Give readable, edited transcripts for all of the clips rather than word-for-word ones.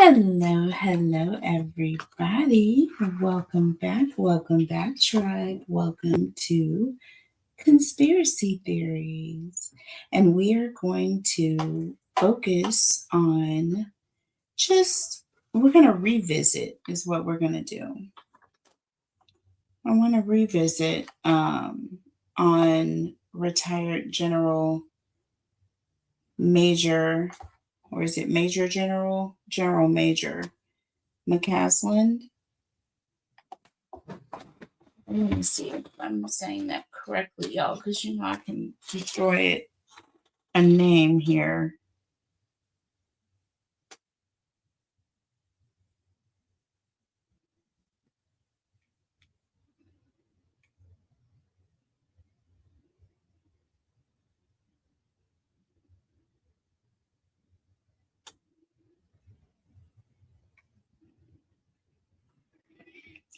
Hello, everybody. Welcome back, tribe. Welcome to Conspiracy Theories. And we are going to focus on we're going to revisit, is what we're going to do. I want to revisit on retired General Major, or is it Major General? General Major McCaslin. Let me see if I'm saying that correctly, y'all, because I can destroy a name here.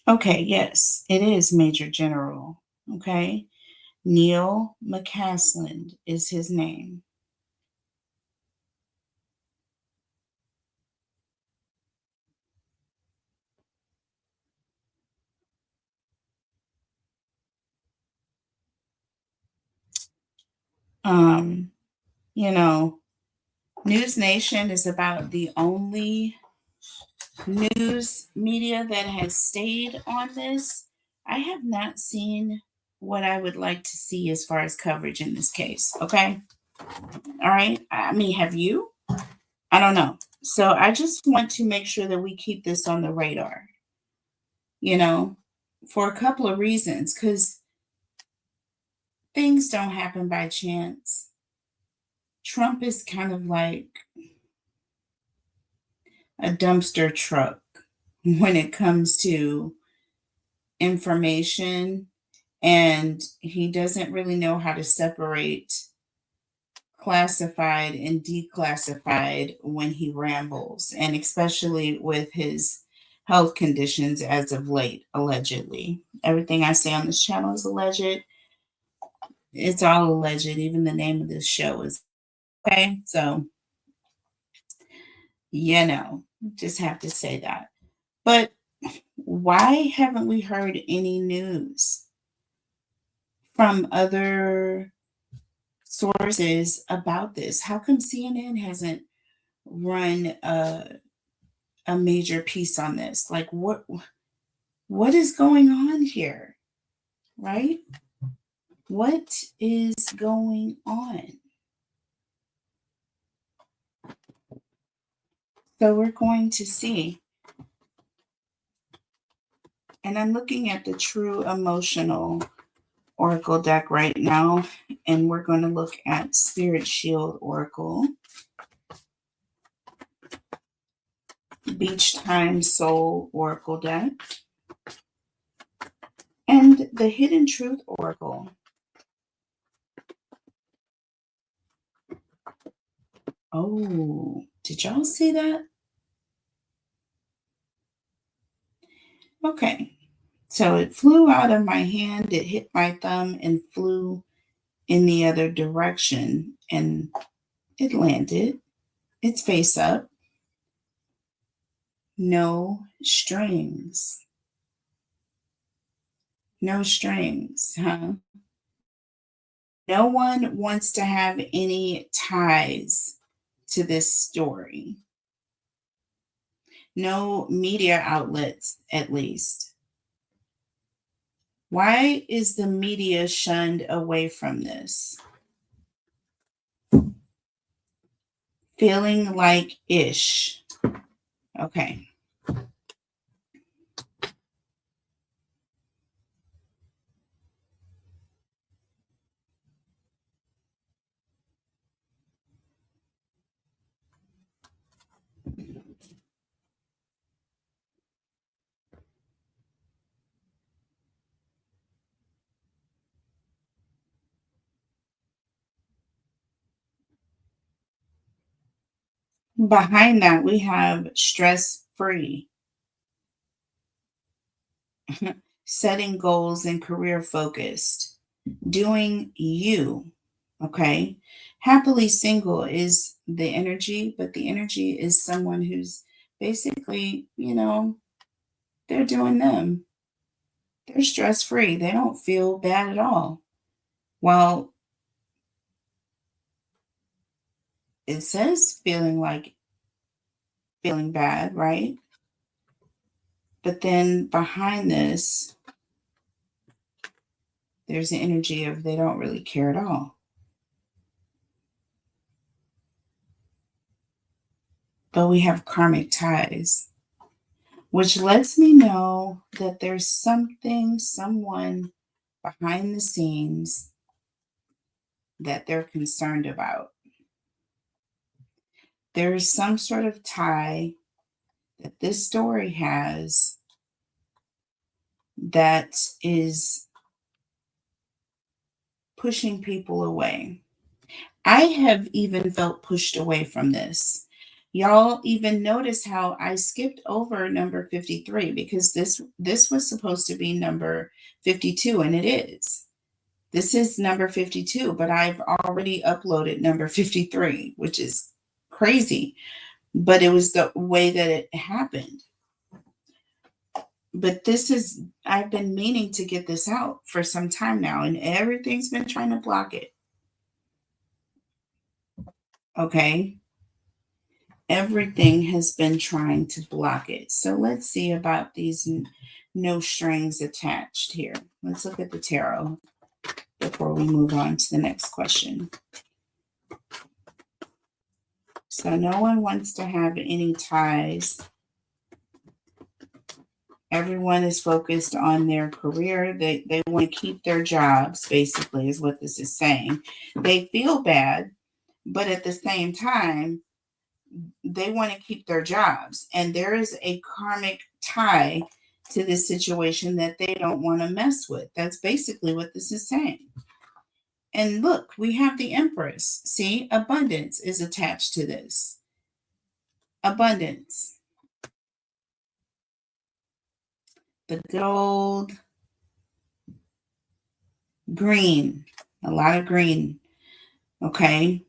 Okay, yes, it is Major General. Okay, Neil McCaslin is his name. Um, News Nation is about the only news media that has stayed on this. I have not seen what I would like to see as far as coverage in this case. Okay. All right. I mean, have you? I don't know. So I just want to make sure that we keep this on the radar, for a couple of reasons, because things don't happen by chance. Trump is kind of like a dumpster truck when it comes to information, and he doesn't really know how to separate classified and declassified when he rambles, and especially with his health conditions as of late, allegedly. Everything I say on this channel is alleged. It's all alleged. Even the name of this show is. Okay. So, just have to say that. But why haven't we heard any news from other sources about this? How come CNN hasn't run a major piece on this? Like, what is going on here? Right? What is going on? So we're going to see. And I'm looking at the True Emotional Oracle deck right now, and we're going to look at Spirit Shield Oracle, Beach Time Soul Oracle deck, and the Hidden Truth Oracle. Oh, did y'all see that? Okay, so it flew out of my hand, it hit my thumb and flew in the other direction, and it landed. It's face up. No strings. No strings, huh? No one wants to have any ties to this story. No media outlets, at least. Why is the media shunned away from this? Feeling like ish. Okay. Behind that, we have stress free, setting goals and career focused, doing you. Okay. Happily single is the energy, but the energy is someone who's basically, they're doing them. They're stress-free. They don't feel bad at all. Well, it says feeling bad, right? But then behind this, there's an energy of they don't really care at all. But we have karmic ties, which lets me know that there's someone behind the scenes that they're concerned about. There's some sort of tie that this story has that is pushing people away. I have even felt pushed away from this. Y'all even notice how I skipped over number 53 because this was supposed to be number 52, and it is. This is number 52, but I've already uploaded number 53, which is crazy. But it was the way that it happened. But I've been meaning to get this out for some time now, and everything's been trying to block it. Okay. Everything has been trying to block it. So let's see about these no strings attached here. Let's look at the tarot before we move on to the next question. So no one wants to have any ties. Everyone is focused on their career. They want to keep their jobs, basically, is what this is saying. They feel bad, but at the same time, they want to keep their jobs. And there is a karmic tie to this situation that they don't want to mess with. That's basically what this is saying. And look, we have the Empress. See, abundance is attached to this. Abundance. The gold, green, a lot of green. Okay.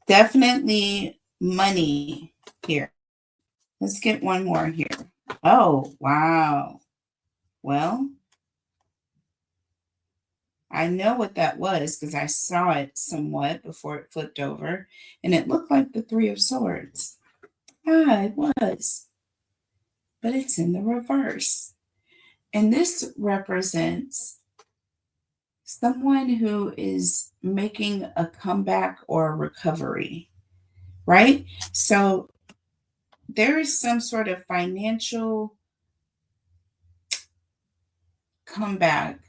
Definitely money here. Let's get one more here. Oh, wow. Well, I know what that was because I saw it somewhat before it flipped over, and it looked like the Three of Swords. It was. But it's in the reverse. And this represents someone who is making a comeback or a recovery, right? So there is some sort of financial comeback,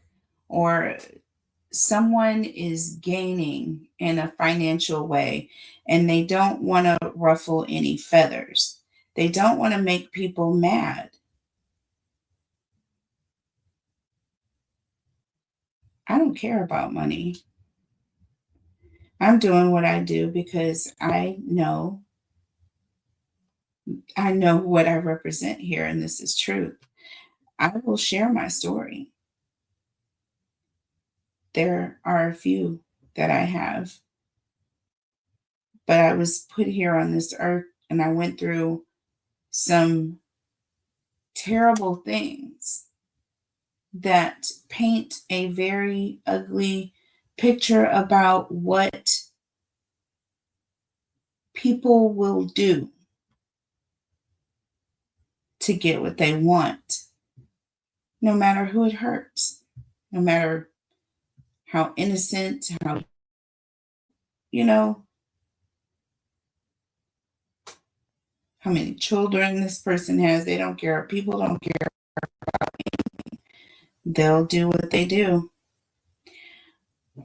or someone is gaining in a financial way, and they don't want to ruffle any feathers. They don't want to make people mad. I don't care about money. I'm doing what I do because I know what I represent here, and this is truth. I will share my story. There are a few that I have, but I was put here on this earth and I went through some terrible things that paint a very ugly picture about what people will do to get what they want, no matter who it hurts, no matter how innocent, how, how many children this person has. They don't care. People don't care about anything. They'll do what they do.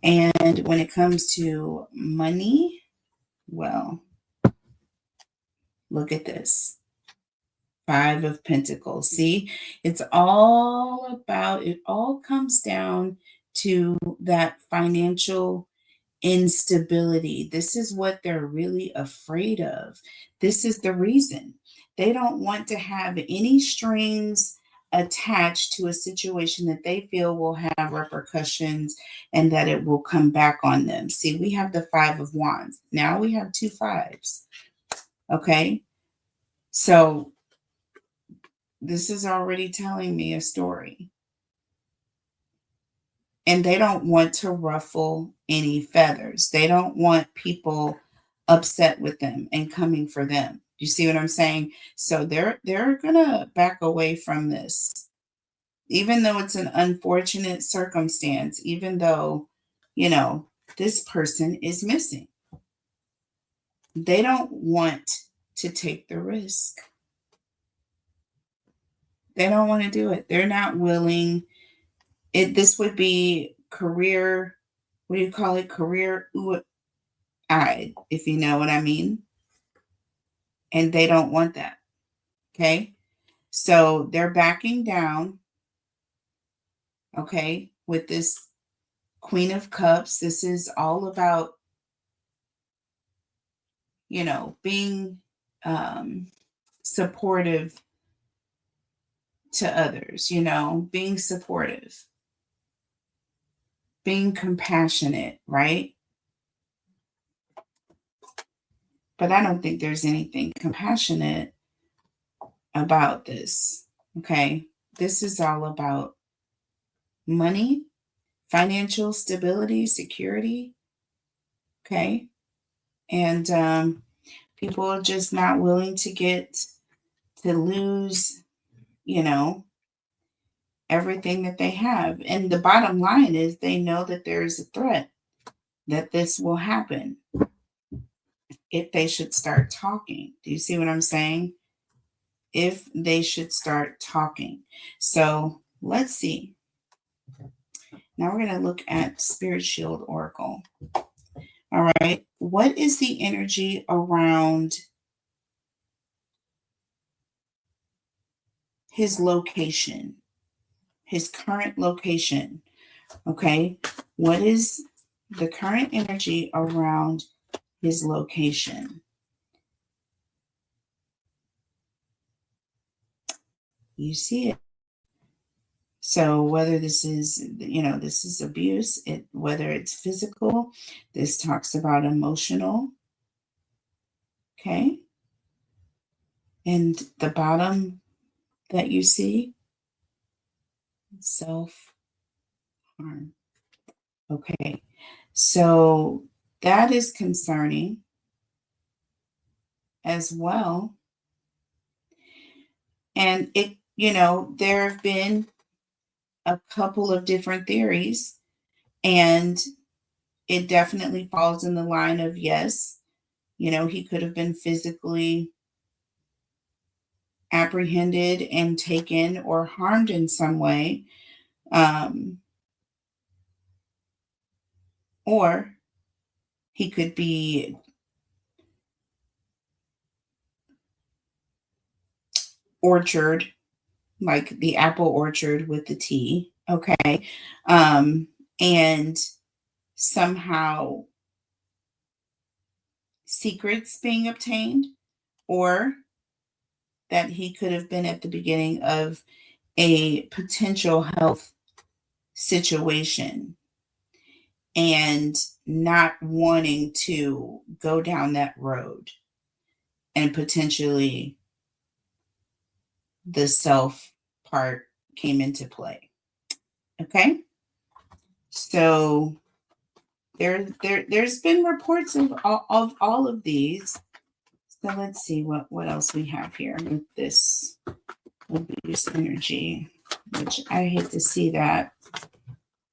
And when it comes to money, well, look at this. Five of Pentacles. See, it all comes down to that financial instability. This is what they're really afraid of. This is the reason. They don't want to have any strings attached to a situation that they feel will have repercussions and that it will come back on them. See, we have the Five of Wands. Now we have two fives. Okay. So this is already telling me a story. And they don't want to ruffle any feathers. They don't want people upset with them and coming for them. You see what I'm saying? So they're gonna back away from this, even though it's an unfortunate circumstance, even though, this person is missing. They don't want to take the risk. They don't want to do it. They're not willing. This would be career, what do you call it? Career if you know what I mean. And they don't want that. Okay. So they're backing down. Okay. With this Queen of Cups. This is all about, being supportive to others, being supportive, being compassionate, right? But I don't think there's anything compassionate about this. Okay. This is all about money, financial stability, security. Okay. And people are just not willing to lose, everything that they have. And the bottom line is they know that there is a threat that this will happen if they should start talking. Do you see what I'm saying? If they should start talking. So let's see. Now we're going to look at Spirit Shield Oracle. All right. What is the energy around his location, his current location? Okay. What is the current energy around his location? You see it. So whether this is, this is abuse, whether it's physical, this talks about emotional. Okay. And the bottom that you see, self-harm. Okay. So that is concerning as well. And there have been a couple of different theories, and it definitely falls in the line of yes, he could have been physically apprehended and taken or harmed in some way. Or he could be orchard, like the apple orchard with the T. Okay. And somehow secrets being obtained, or that he could have been at the beginning of a potential health situation and not wanting to go down that road, and potentially the self part came into play. Okay. So there's been reports of all of these. So let's see what else we have here with this abuse energy, which I hate to see that.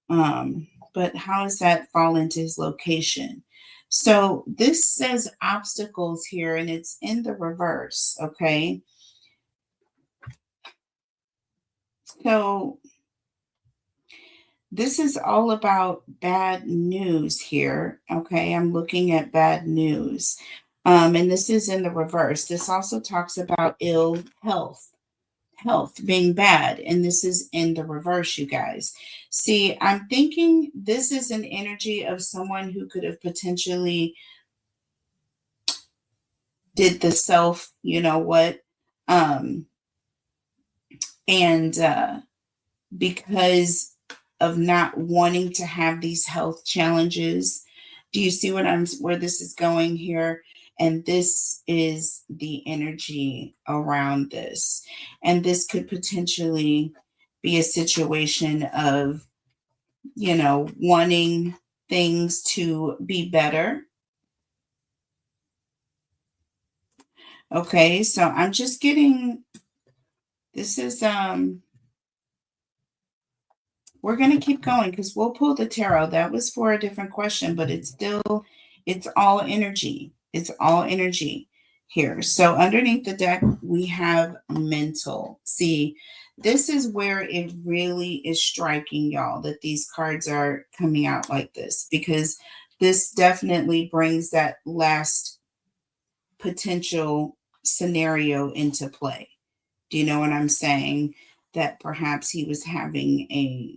But how does that fall into his location? So this says obstacles here, and it's in the reverse. Okay. So this is all about bad news here. Okay. I'm looking at bad news. And this is in the reverse. This also talks about ill health being bad. And this is in the reverse, you guys. See, I'm thinking this is an energy of someone who could have potentially did the self, and because of not wanting to have these health challenges. Do you see where this is going here? And this is the energy around this. And this could potentially be a situation of, wanting things to be better. Okay, so I'm just getting, this is we're going to keep going because we'll pull the tarot. That was for a different question, but it's all energy. It's all energy here. So underneath the deck, we have mental. See, this is where it really is striking, y'all, that these cards are coming out like this, because this definitely brings that last potential scenario into play. Do you know what I'm saying? That perhaps he was having a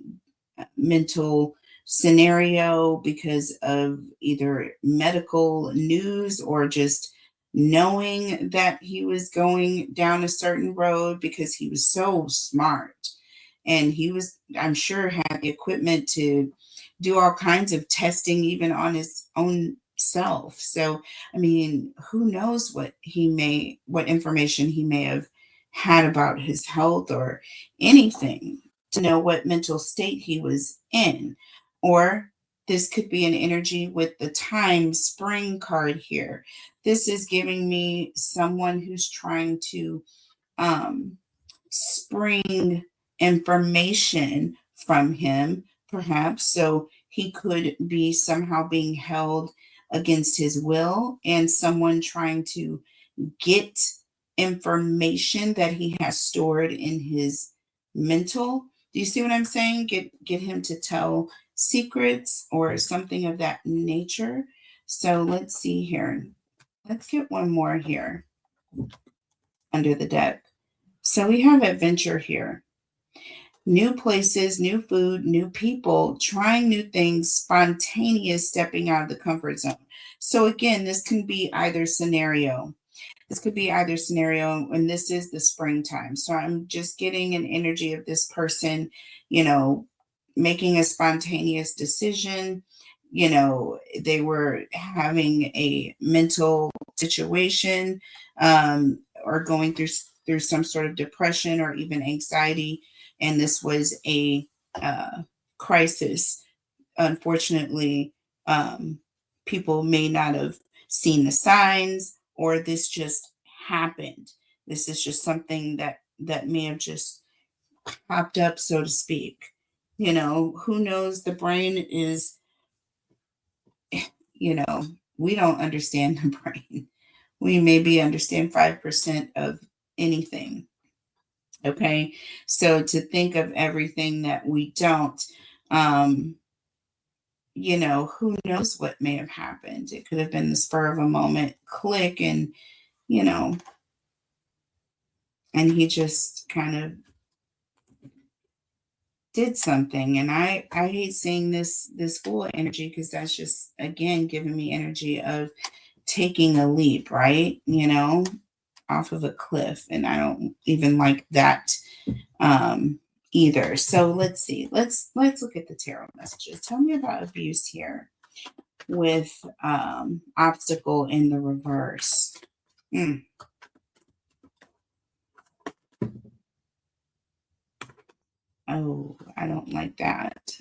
mental scenario because of either medical news or just knowing that he was going down a certain road because he was so smart. And he was, I'm sure, had the equipment to do all kinds of testing, even on his own self. So, I mean, who knows what information he may have had about his health or anything to know what mental state he was in. Or this could be an energy with the time spring card here. This is giving me someone who's trying to spring information from him, perhaps. So he could be somehow being held against his will, and someone trying to get information that he has stored in his mental. Do you see what I'm saying? Get him to tell secrets or something of that nature. So let's see here. Let's get one more here under the deck. So we have adventure here. New places, new food, new people, trying new things, spontaneous stepping out of the comfort zone. So again, this can be either scenario. This could be either scenario, and this is the springtime. So I'm just getting an energy of this person, making a spontaneous decision. They were having a mental situation, or going through some sort of depression or even anxiety, and this was a crisis. Unfortunately, people may not have seen the signs, or this just happened. This is just something that may have just popped up, so to speak. Who knows? The brain is, we don't understand the brain. We maybe understand 5% of anything. Okay. So to think of everything that we don't, who knows what may have happened? It could have been the spur of a moment click, and, and he just kind of did something. And I hate seeing this full energy, because that's just, again, giving me energy of taking a leap, right? Off of a cliff. And I don't even like that either. So let's see. Let's look at the tarot messages. Tell me about abuse here with obstacle in the reverse. Oh, I don't like that.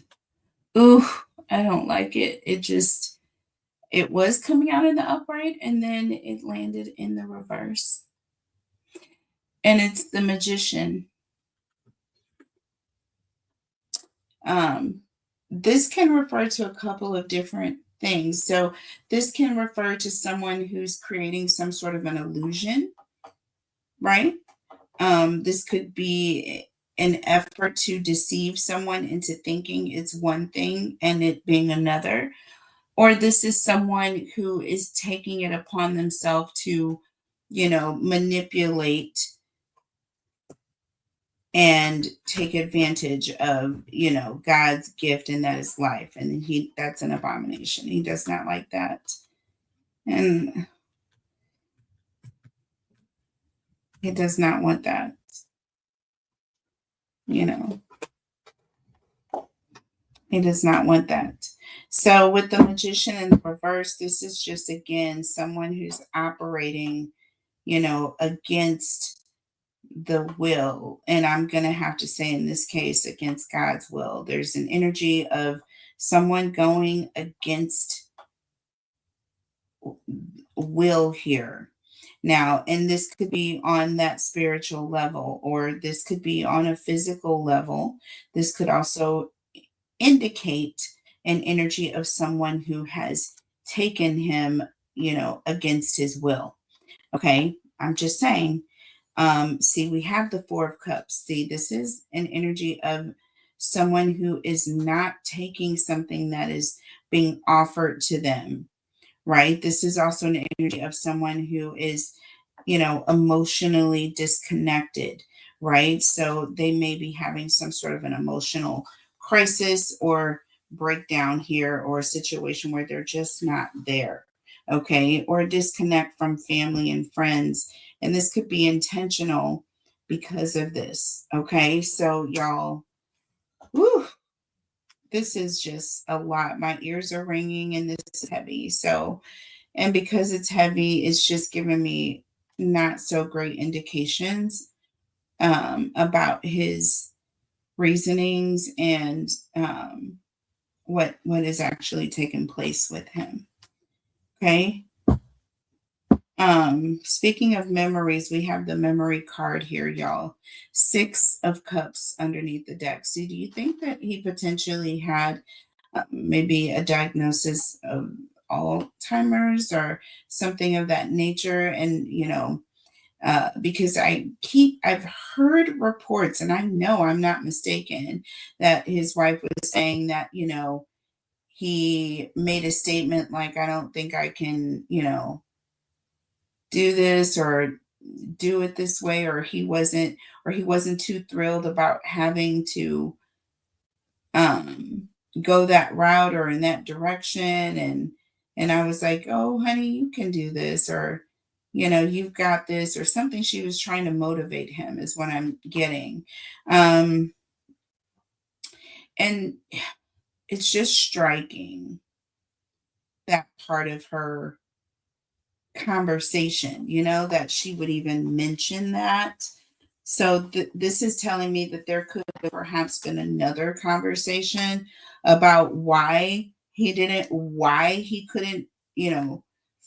Ooh, I don't like it. It was coming out in the upright, and then it landed in the reverse. And it's the Magician. This can refer to a couple of different things. So this can refer to someone who's creating some sort of an illusion, right? This could be an effort to deceive someone into thinking it's one thing and it being another. Or this is someone who is taking it upon themselves to, manipulate and take advantage of, God's gift, and that is life. And that's an abomination. He does not like that. And he does not want that. He does not want that. So with the magician in the reverse, this is just again someone who's operating, against the will. And I'm going to have to say, in this case, against God's will. There's an energy of someone going against will here. Now, and this could be on that spiritual level, or this could be on a physical level. This could also indicate an energy of someone who has taken him, against his will. Okay. I'm just saying. See, we have the Four of Cups. See, this is an energy of someone who is not taking something that is being offered to them, right? This is also an energy of someone who is, emotionally disconnected, right? So they may be having some sort of an emotional crisis or breakdown here, or a situation where they're just not there, okay? Or disconnect from family and friends. And this could be intentional because of this, okay? So, y'all, whew, this is just a lot. My ears are ringing and this is heavy. So, and because it's heavy, it's just giving me not so great indications about his reasonings and what is actually taking place with him. Okay. Speaking of memories, we have the memory card here, y'all. Six of Cups underneath the deck. So, do you think that he potentially had maybe a diagnosis of Alzheimer's or something of that nature? And, because I've heard reports, and I know I'm not mistaken, that his wife was saying that, he made a statement like, I don't think I can, do this or do it this way, or he wasn't too thrilled about having to um go that route or in that direction. And I was like, oh honey, you can do this, or you've got this, or something. She was trying to motivate him is what I'm getting. um and it's just striking, that part of her conversation, that she would even mention that. So this is telling me that there could have perhaps been another conversation about why he couldn't,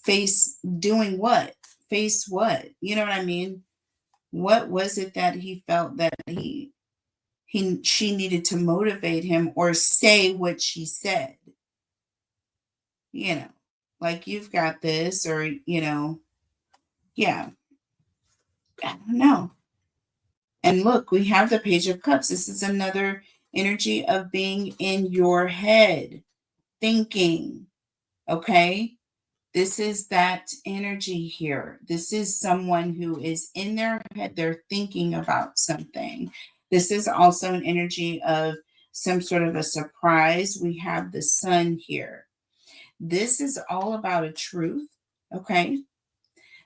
face doing what, face what, you know what I mean? What was it that he felt that she needed to motivate him or say what she said, you know, like you've got this, or, yeah, I don't know. And look, we have the Page of Cups. This is another energy of being in your head, thinking. Okay. This is that energy here. This is someone who is in their head. They're thinking about something. This is also an energy of some sort of a surprise. We have the sun here. This is all about a truth. Okay.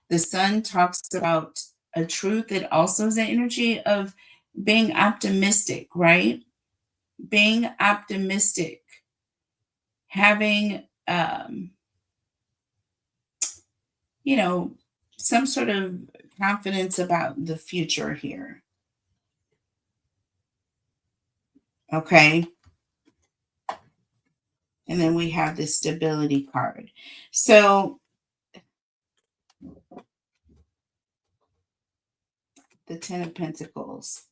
The sun talks about a truth. It also is an energy of being optimistic, right? Being optimistic, having, you know, some sort of confidence about the future here. Okay. And then we have the stability card. So the Ten of Pentacles.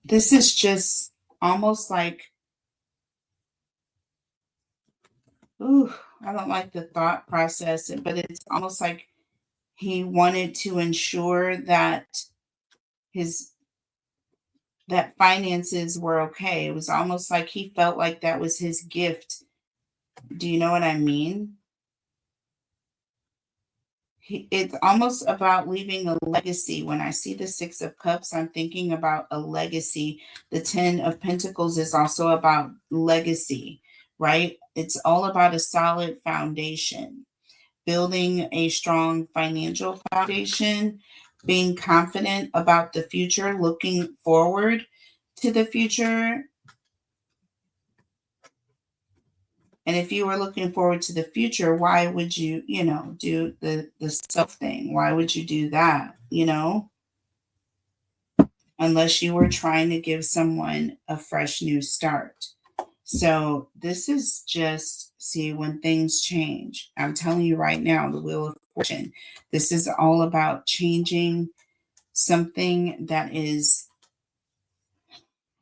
This is just almost like, ooh, I don't like the thought process, but it's almost like he wanted to ensure that his that finances were okay. It was almost like he felt like that was his gift. Do you know what I mean? It's almost about leaving a legacy. When I see the Six of Cups, I'm thinking about a legacy. The Ten of Pentacles is also about legacy, right? It's all about a solid foundation. building a strong financial foundation, being confident about the future, looking forward to the future. And if you were looking forward to the future, why would you, do the self thing? Why would you do that, unless you were trying to give someone a fresh new start? So this is just, see, when things change, I'm telling you right now, the Wheel of Fortune, this is all about changing something that is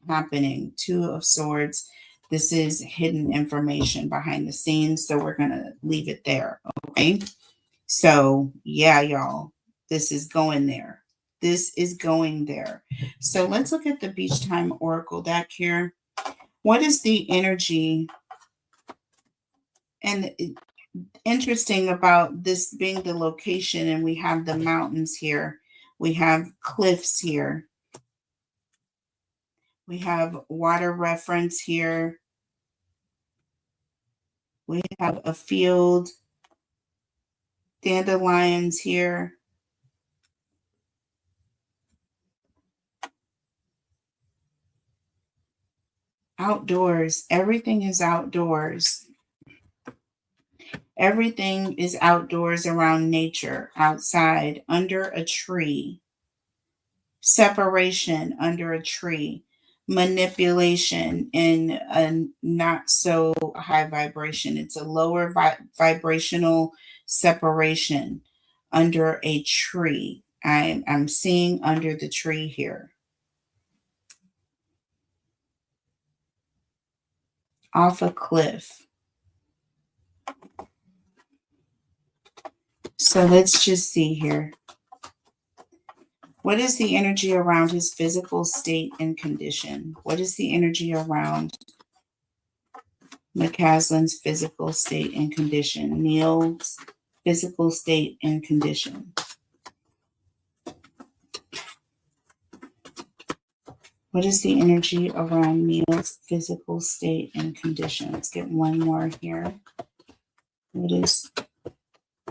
happening. Two of Swords. This is hidden information behind the scenes. So we're going to leave it there. Okay. So yeah, y'all, this is going there. This is going there. So let's look at the Beach Time Oracle deck here. What is the energy? And interesting about this being the location, and we have the mountains here. We have cliffs here. We have water reference here. We have a field, dandelions here. Outdoors. Everything is outdoors. Everything is outdoors around nature, outside, under a tree. Separation under a tree. Manipulation in a not so high vibration. It's a lower vibrational separation under a tree. I'm seeing under the tree here. Off a cliff. So let's just see here. What is the energy around his physical state and condition? What is the energy around McCaslin's physical state and condition? Neil's physical state and condition. What is the energy around Neil's physical state and condition? Let's get one more here. What is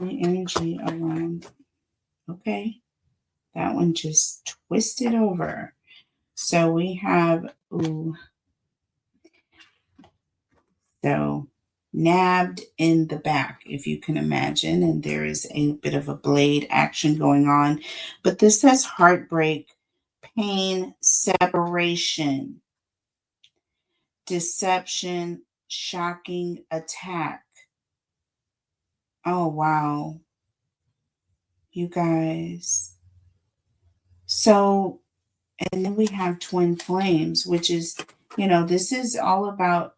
the energy around? Okay. That one just twisted over. So we have, so nabbed in the back, if you can imagine, and there is a bit of a blade action going on. But this says heartbreak, pain, separation, deception, shocking attack. Oh, wow. You guys. So, and then we have twin flames, which is, this is all about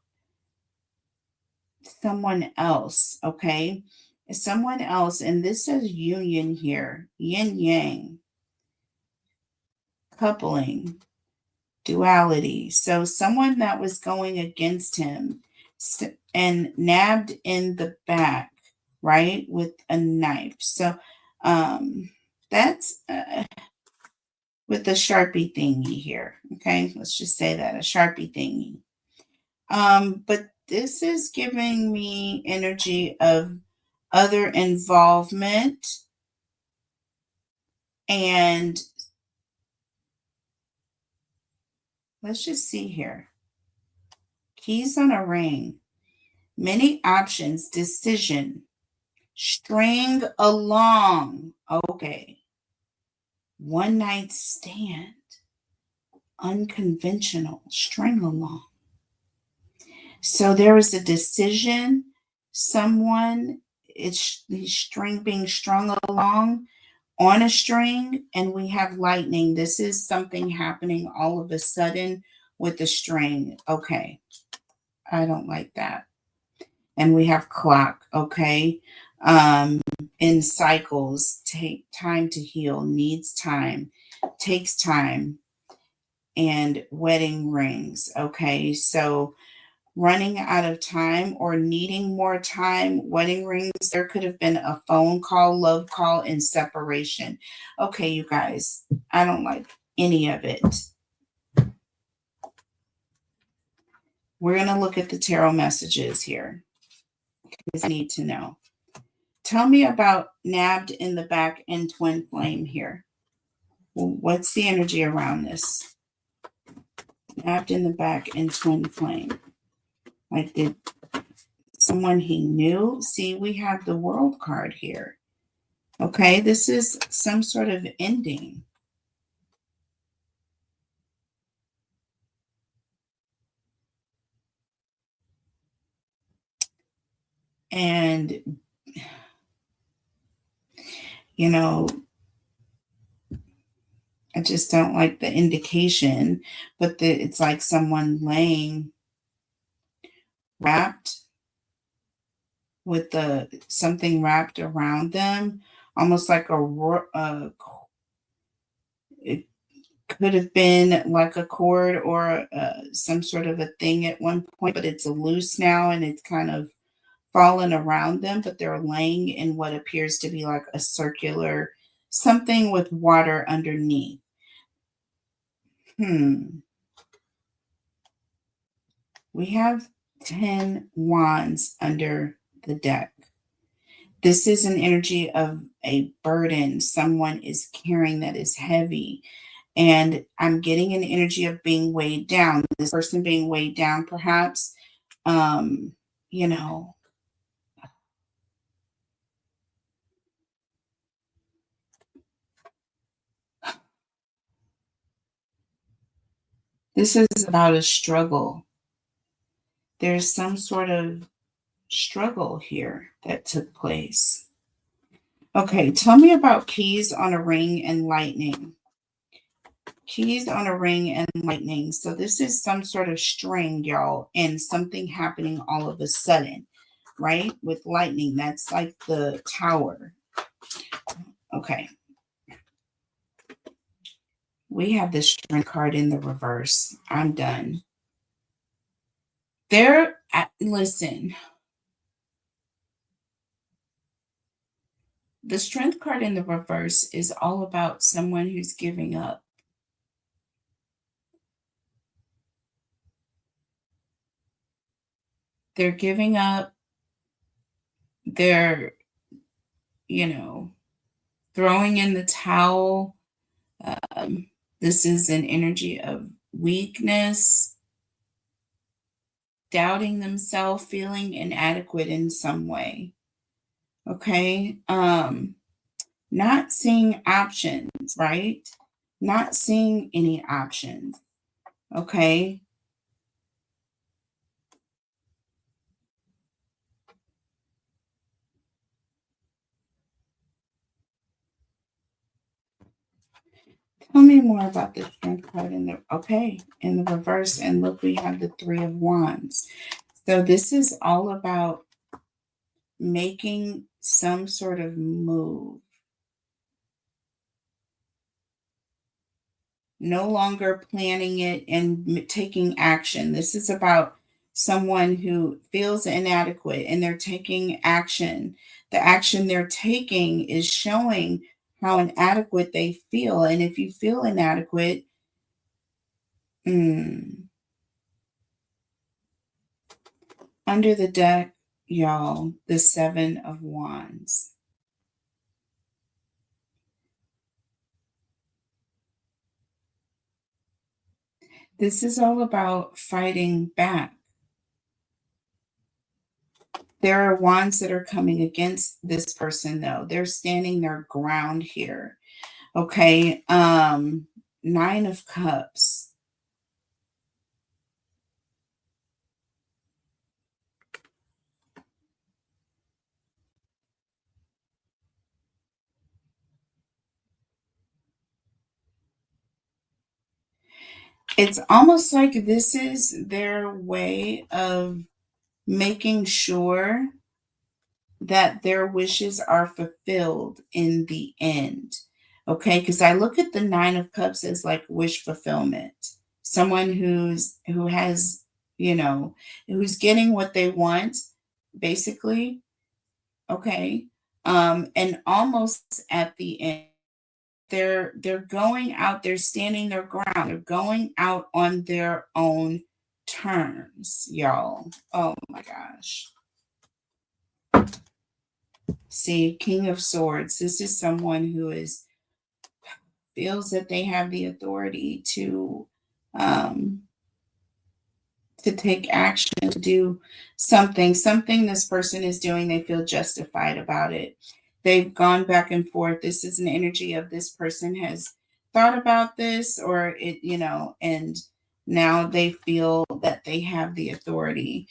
someone else, okay? Someone else, and this says union here, yin yang, coupling, duality. So someone that was going against him and nabbed in the back, right, with a knife. So that's with the Sharpie thingy here. Okay, let's just say that, a Sharpie thingy. But this is giving me energy of other involvement, and let's just see here. Keys on a ring, many options, decision, string along. Okay. One night stand, unconventional, string along. So there is a decision, someone, it's the string being strung along on a string, and we have lightning. This is something happening all of a sudden with the string. Okay. I don't like that. And we have clock. Okay. In cycles, take time to heal, needs time, takes time, and wedding rings. Okay. So running out of time or needing more time, wedding rings, there could have been a phone call, love call, and separation. Okay, you guys, I don't like any of it. We're going to look at the tarot messages here because I need to know. Tell me about nabbed in the back and twin flame here. What's the energy around this? Nabbed in the back and twin flame. Like, did someone he knew? See, we have the world card here. Okay, this is some sort of ending. And, you know, I just don't like the indication, but it's like someone laying wrapped with something wrapped around them, almost like it could have been like a cord or some sort of a thing at one point, but it's loose now and it's kind of fallen around them, but they're laying in what appears to be like a circular something with water underneath. We have 10 wands under the deck. This is an energy of a burden someone is carrying that is heavy. And I'm getting an energy of being weighed down. This person being weighed down, perhaps, you know, this is about a struggle. There's some sort of struggle here that took place. Okay, tell me about keys on a ring and lightning. Keys on a ring and lightning. So this is some sort of string, y'all, and something happening all of a sudden, right? With lightning, that's like the tower. Okay. We have the strength card in the reverse. I'm done. Listen. The strength card in the reverse is all about someone who's giving up. They're giving up. They're, throwing in the towel. This is an energy of weakness, doubting themselves, feeling inadequate in some way. Okay. Not seeing options, right? Not seeing any options. Okay. Tell me more about the strength card in the reverse. And look, we have the 3 of wands. So this is all about making some sort of move. No longer planning it and taking action. This is about someone who feels inadequate and they're taking action. The action they're taking is showing how inadequate they feel. And if you feel inadequate, under the deck, y'all, the 7 of wands. This is all about fighting back. There are wands that are coming against this person, though. They're standing their ground here. Okay. 9 of cups. It's almost like this is their way of making sure that their wishes are fulfilled in the end. Okay, because I look at the 9 of cups as like wish fulfillment. Someone who has, who's getting what they want, basically. Okay. And almost at the end, they're going out, they're standing their ground, they're going out on their own terms, y'all. Oh my gosh. See, King of Swords. This is someone who feels that they have the authority um, to take action, to do something this person is doing, they feel justified about it. They've gone back and forth. This is an energy of this person has thought about this, or and now they feel that they have the authority.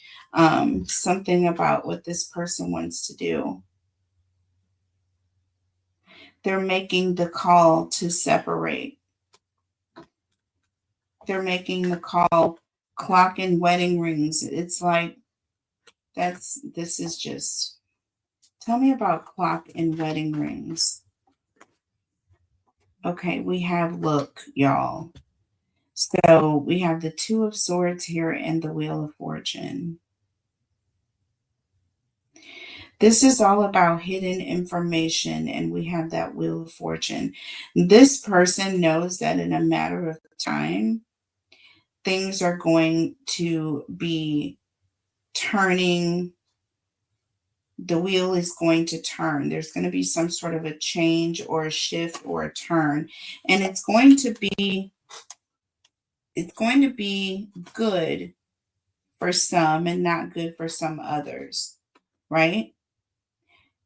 Something about what this person wants to do. They're making the call to separate. They're making the call, clock and wedding rings. It's like this is just, tell me about clock and wedding rings. Okay, we have, look, y'all. So we have the Two of Swords here and the Wheel of Fortune. This is all about hidden information, and we have that Wheel of Fortune. This person knows that in a matter of time, things are going to be turning. The wheel is going to turn. There's going to be some sort of a change or a shift or a turn, and it's going to be good for some and not good for some others, right?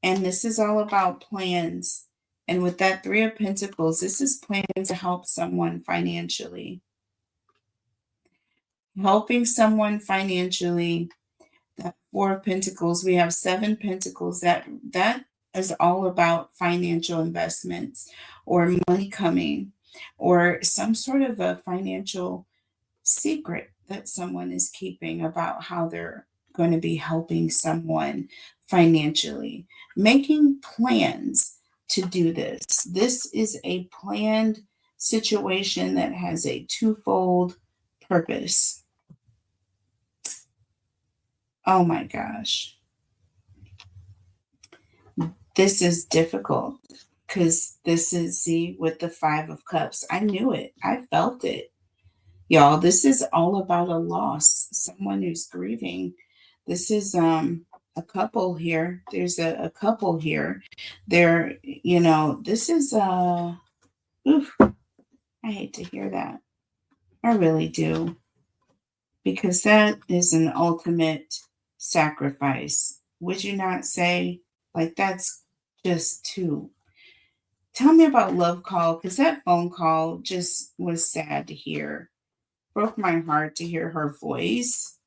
And this is all about plans. And with that Three of Pentacles, this is plans to help someone financially. Helping someone financially. That Four of Pentacles, we have Seven Pentacles. That is all about financial investments or money coming or some sort of a financial secret that someone is keeping about how they're going to be helping someone financially, making plans to do this. This is a planned situation that has a twofold purpose. Oh my gosh. This is difficult because this is, see, with the Five of Cups. I knew it. I felt it. Y'all, this is all about a loss, someone who's grieving. This is a couple here. There's a couple here. This is oof, I hate to hear that. I really do. Because that is an ultimate sacrifice. Would you not say? Like, that's just too. Tell me about Love Call, because that phone call just was sad to hear. Broke my heart to hear her voice,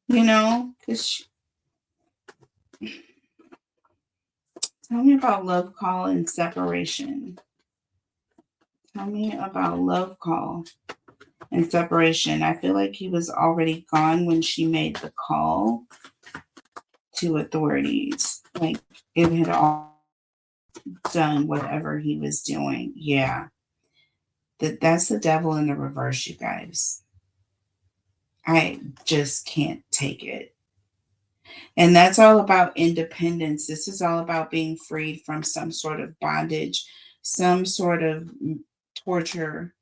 because tell me about Love Call and separation. Tell me about Love Call and separation. I feel like he was already gone when she made the call to authorities. Like, it had all done whatever he was doing. Yeah. That's the devil in the reverse, you guys. I just can't take it. And that's all about independence. This is all about being freed from some sort of bondage, some sort of torture.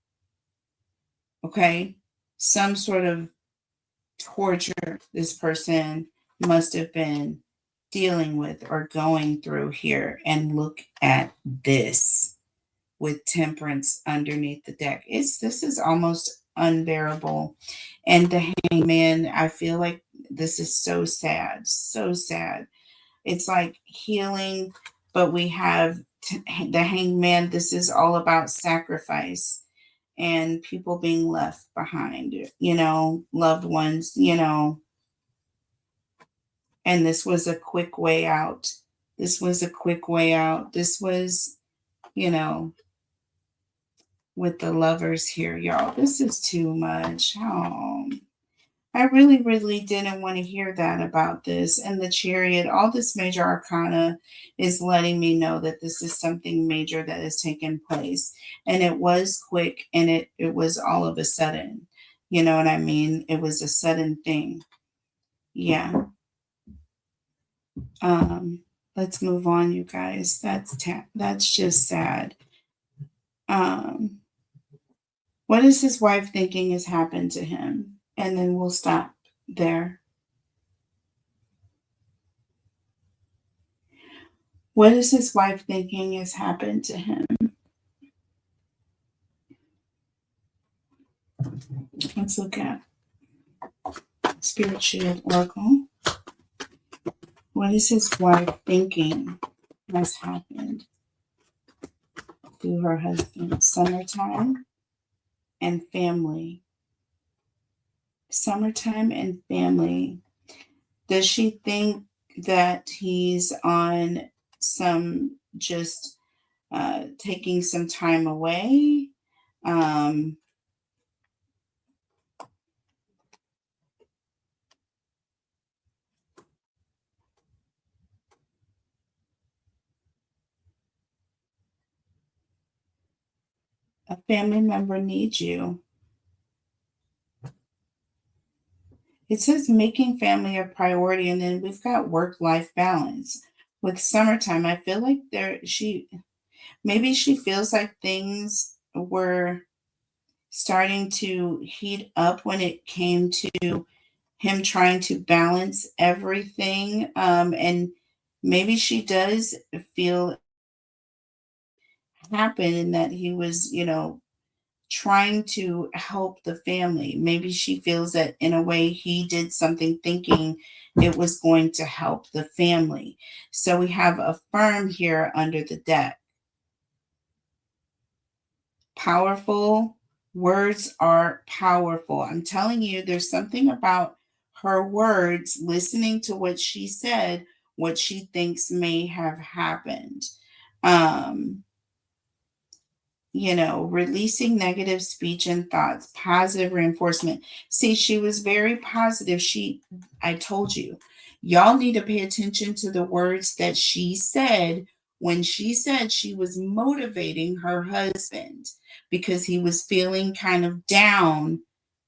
Okay? Some sort of torture this person must have been dealing with or going through here. And look at this with Temperance underneath the deck. This is almost unbearable. And the Hangman, I feel like this is so sad, so sad. It's like healing, but we have the Hangman. This is all about sacrifice and people being left behind, loved ones, and this was a quick way out. This was a quick way out. This was, with the Lovers here, y'all. This is too much. Oh, I really, really didn't want to hear that about this. And the Chariot, all this major arcana is letting me know that this is something major that has taken place. And it was quick, and it was all of a sudden. You know what I mean? It was a sudden thing. Yeah. Let's move on, you guys. That's just sad. What is his wife thinking has happened to him? And then we'll stop there. What is his wife thinking has happened to him? Let's look at Spirit Shield Oracle. What is his wife thinking has happened to her husband? Summertime and family. Summertime and family. Does she think that he's on some just taking some time away? Um, a family member needs you. It says making family a priority, and then we've got work-life balance. With summertime, I feel like maybe she feels like things were starting to heat up when it came to him trying to balance everything. And maybe she does feel happen in that he was, trying to help the family. Maybe she feels that in a way he did something thinking it was going to help the family. So we have a firm here under the deck. Powerful. Words are powerful. I'm telling you, there's something about her words, listening to what she said, what she thinks may have happened. Um, releasing negative speech and thoughts, positive reinforcement. See, she was very positive. I told you, y'all need to pay attention to the words that she said when she said she was motivating her husband because he was feeling kind of down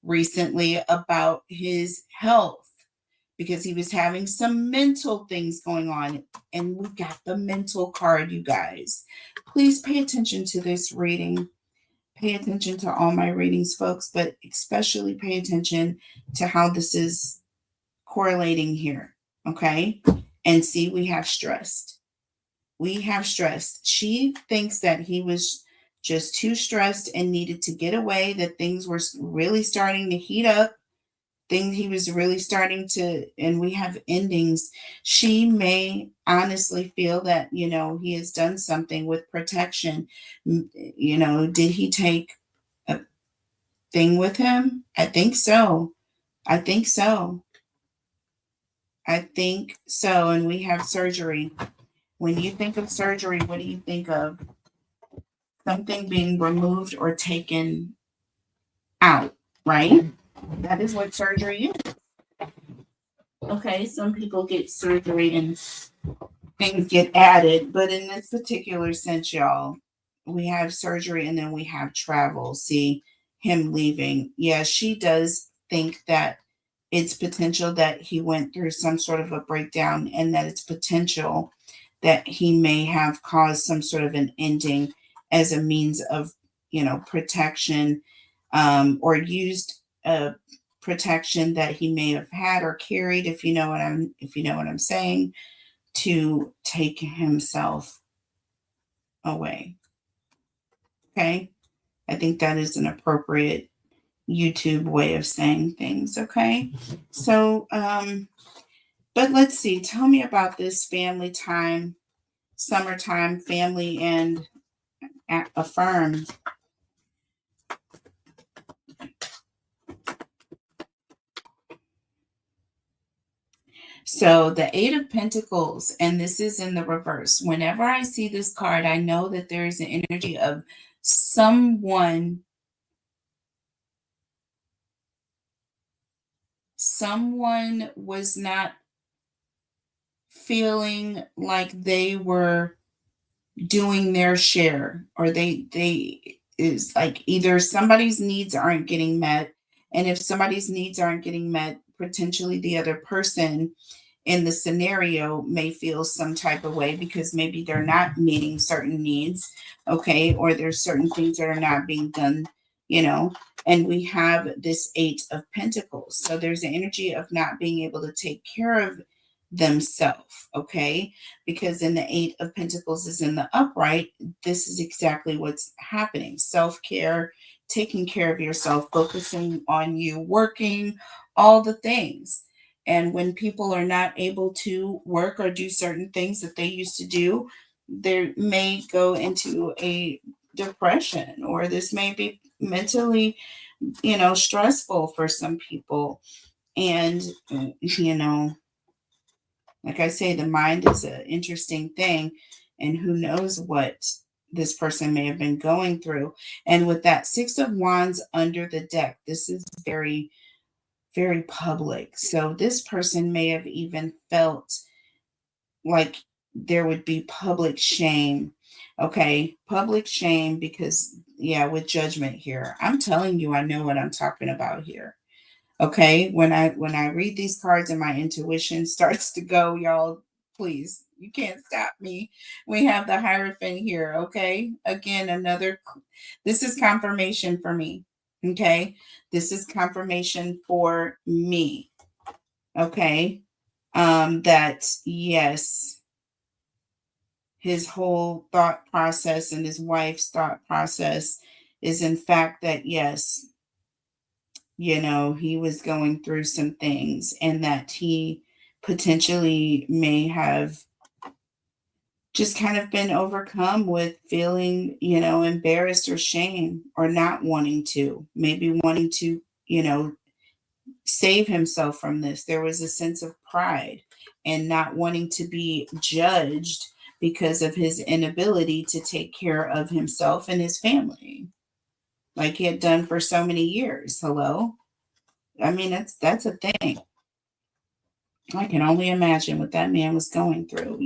recently about his health because he was having some mental things going on. And we got the mental card, you guys. Please pay attention to this reading. Pay attention to all my readings, folks, but especially pay attention to how this is correlating here. Okay. And see, we have stressed. We have stressed. She thinks that he was just too stressed and needed to get away, that things were really starting to heat up. He was really starting to, and we have endings. She may honestly feel that, he has done something with protection. Did he take a thing with him? I think so. I think so. I think so. And we have surgery. When you think of surgery, what do you think of? Something being removed or taken out, right? That is what surgery is. Okay, some people get surgery and things get added, but in this particular sense, y'all, we have surgery and then we have travel. See, him leaving. Yeah, she does think that it's potential that he went through some sort of a breakdown and that it's potential that he may have caused some sort of an ending as a means of, protection, or used protection that he may have had or carried, if you know what I'm saying, to take himself away. Okay. I think that is an appropriate YouTube way of saying things. Okay. So, but let's see. Tell me about this family time, summertime, family, and affirm. So the Eight of Pentacles, and this is in the reverse. Whenever I see this card, I know that there is an energy of someone was not feeling like they were doing their share, or they is like either somebody's needs aren't getting met, and if somebody's needs aren't getting met, potentially the other person in the scenario may feel some type of way because maybe they're not meeting certain needs, okay, or there's certain things that are not being done, and we have this Eight of Pentacles. So there's an energy of not being able to take care of themselves. Okay, because in the Eight of Pentacles is in the upright, this is exactly what's happening. Self-care, taking care of yourself, focusing on you, working, all the things. And when people are not able to work or do certain things that they used to do, they may go into a depression, or this may be mentally, stressful for some people. And, like I say, the mind is an interesting thing, and who knows what this person may have been going through. And with that Six of Wands under the deck, this is very, very public. So this person may have even felt like there would be public shame. Okay, public shame, because, yeah, with Judgment here, I'm telling you, I know what I'm talking about here. Okay, when I read these cards and my intuition starts to go, y'all, please, you can't stop me. We have the Hierophant here. Okay, again, this is confirmation for me. Okay, this is confirmation for me. Okay, that yes, his whole thought process and his wife's thought process is in fact that yes, he was going through some things, and that he potentially may have just kind of been overcome with feeling, embarrassed or shame, or not wanting to, maybe wanting to, save himself from this. There was a sense of pride and not wanting to be judged because of his inability to take care of himself and his family like he had done for so many years. Hello? I mean, that's a thing. I can only imagine what that man was going through.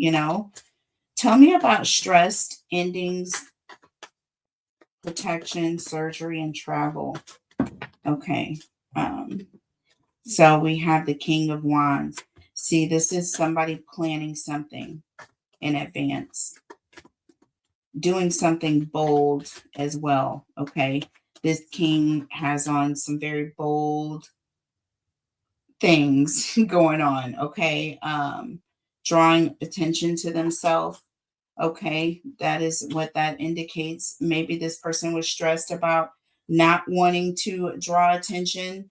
Tell me about stressed endings, protection, surgery, and travel. Okay. So we have the King of Wands. See, this is somebody planning something in advance, doing something bold as well. Okay. This king has on some very bold things going on. Okay. Drawing attention to themselves. Okay. That is what that indicates. Maybe this person was stressed about not wanting to draw attention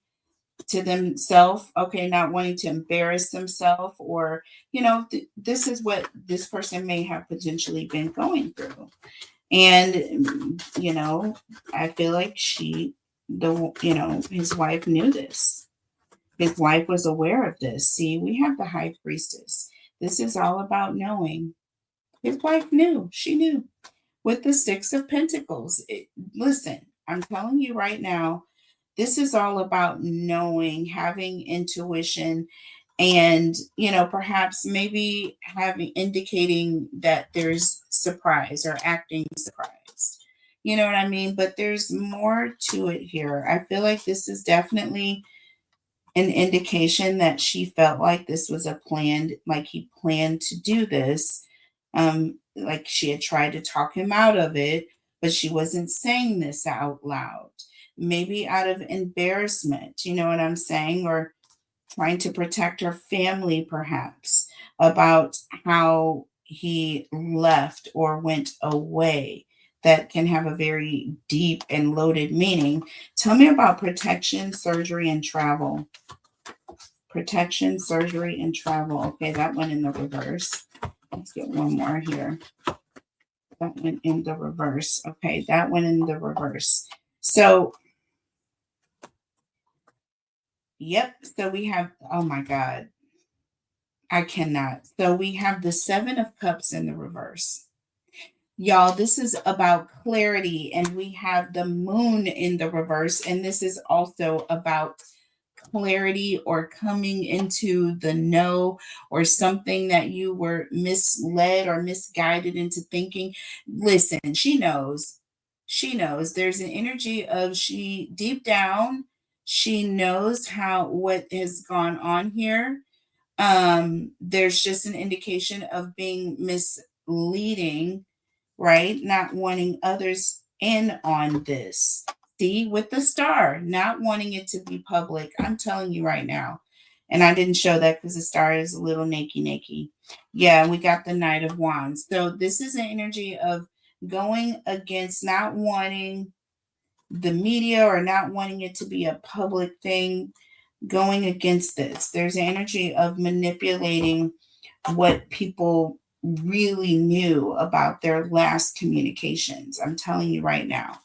to themselves. Okay. Not wanting to embarrass themselves, or, this is what this person may have potentially been going through. And, I feel like his wife knew this. His wife was aware of this. See, we have the High Priestess. This is all about knowing. His wife knew. She knew. With the Six of Pentacles, listen, I'm telling you right now, this is all about knowing, having intuition, and, perhaps maybe indicating that there's surprise or acting surprised. You know what I mean? But there's more to it here. I feel like this is definitely an indication that she felt like this was like he planned to do this. Like she had tried to talk him out of it, but she wasn't saying this out loud. Maybe out of embarrassment, you know what I'm saying? Or trying to protect her family, perhaps, about how he left or went away. That can have a very deep and loaded meaning. Tell me about protection, surgery, and travel. Protection, surgery, and travel. Okay, that one in the reverse. Let's get one more here. That one in the reverse. Okay, that one in the reverse. So, yep. So we have, oh my God, I cannot. So we have the Seven of Cups in the reverse. Y'all, this is about clarity, and we have the Moon in the reverse, and this is also about clarity or coming into the know, or something that you were misled or misguided into thinking. Listen, she knows. She knows. There's an energy of she deep down, she knows what has gone on here. There's just an indication of being misleading, right? Not wanting others in on this. See, with the Star, not wanting it to be public. I'm telling you right now. And I didn't show that because the star is a little nakey. Yeah, we got the Knight of Wands. So this is an energy of going against not wanting the media or not wanting it to be a public thing, going against this. There's an energy of manipulating what people really knew about their last communications. I'm telling you right now.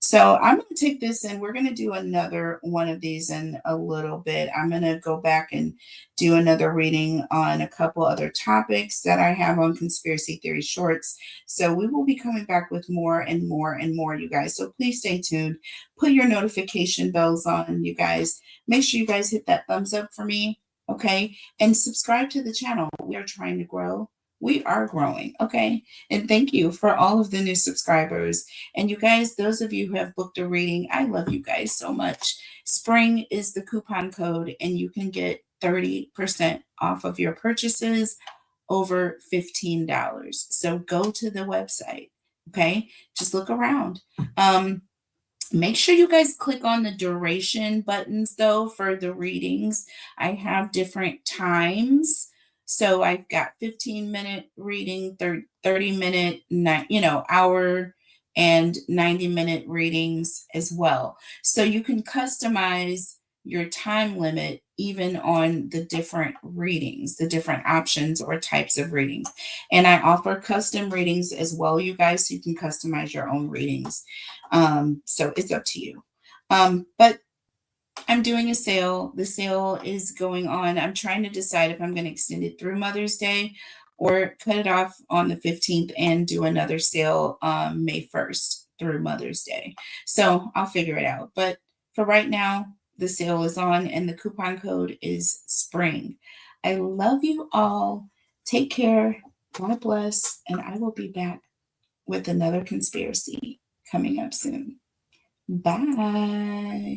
So I'm going to take this and we're going to do another one of these in a little bit. I'm going to go back and do another reading on a couple other topics that I have on Conspiracy Theory Shorts. So we will be coming back with more and more and more, you guys. So please stay tuned. Put your notification bells on, you guys. Make sure you guys hit that thumbs up for me, okay? And subscribe to the channel. We are trying to grow. We are growing, okay? And thank you for all of the new subscribers. And you guys, those of you who have booked a reading, I love you guys so much. Spring is the coupon code, and you can get 30% off of your purchases over $15. So go to the website, okay? Just look around. Make sure you guys click on the duration buttons though for the readings. I have different times. So I've got 15-minute reading, 30-minute, hour and 90-minute readings as well. So you can customize your time limit even on the different readings, the different options or types of readings. And I offer custom readings as well, you guys, so you can customize your own readings. So it's up to you. But I'm doing a sale. The sale is going on. I'm trying to decide if I'm going to extend it through Mother's Day or cut it off on the 15th and do another sale May 1st through Mother's Day. So I'll figure it out. But for right now, the sale is on and the coupon code is SPRING. I love you all. Take care. God bless. And I will be back with another conspiracy coming up soon. Bye.